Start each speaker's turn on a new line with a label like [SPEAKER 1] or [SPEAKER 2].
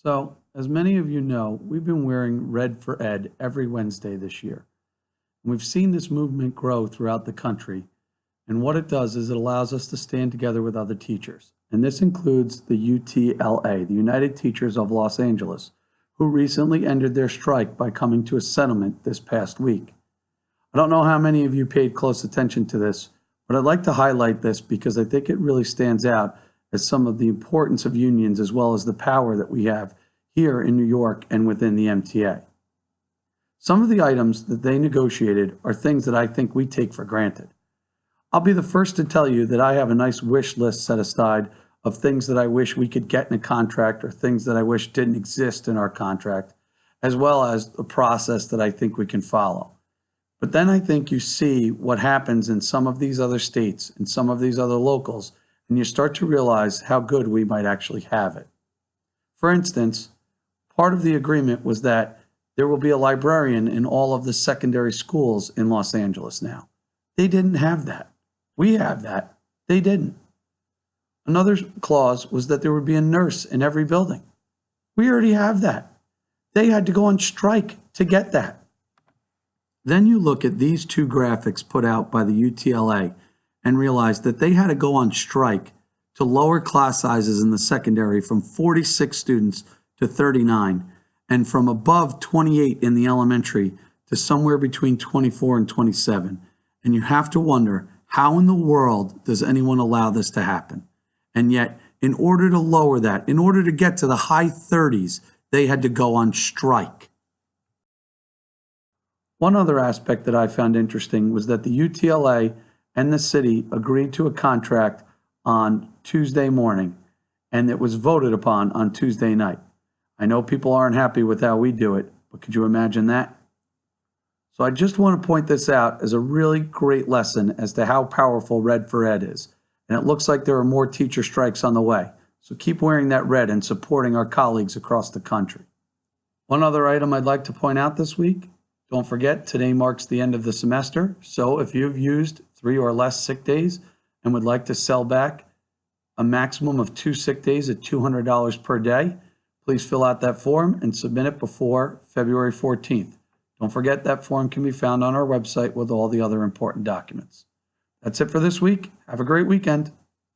[SPEAKER 1] So, as many of you know, we've been wearing Red for Ed every Wednesday this year. And we've seen this movement grow throughout the country. And what it does is it allows us to stand together with other teachers. And this includes the UTLA, the United Teachers of Los Angeles, who recently ended their strike by coming to a settlement this past week. I don't know how many of you paid close attention to this, but I'd like to highlight this because I think it really stands out as some of the importance of unions as well as the power that we have here in New York and within the MTA. Some of the items that they negotiated are things that I think we take for granted. I'll be the first to tell you that I have a nice wish list set aside of things that I wish we could get in a contract or things that I wish didn't exist in our contract, as well as the process that I think we can follow. But then I think you see what happens in some of these other states and some of these other locals, and you start to realize how good we might actually have it. For instance, part of the agreement was that there will be a librarian in all of the secondary schools in Los Angeles now. They didn't have that. We have that. They didn't. Another clause was that there would be a nurse in every building. We already have that. They had to go on strike to get that. Then you look at these two graphics put out by the UTLA and realize that they had to go on strike to lower class sizes in the secondary from 46 students to 39, and from above 28 in the elementary to somewhere between 24 and 27. And you have to wonder, how in the world does anyone allow this to happen? And yet, in order to lower that, in order to get to the high 30s, they had to go on strike. One other aspect that I found interesting was that the UTLA and the city agreed to a contract on Tuesday morning, and it was voted upon on Tuesday night. I know people aren't happy with how we do it, but could you imagine that? So I just want to point this out as a really great lesson as to how powerful Red for Ed is. And it looks like there are more teacher strikes on the way. So keep wearing that red and supporting our colleagues across the country. One other item I'd like to point out this week. Don't forget, today marks the end of the semester. So if you've used 3 or less sick days and would like to sell back a maximum of 2 sick days at $200 per day, please fill out that form and submit it before February 14th. Don't forget that form can be found on our website with all the other important documents. That's it for this week. Have a great weekend.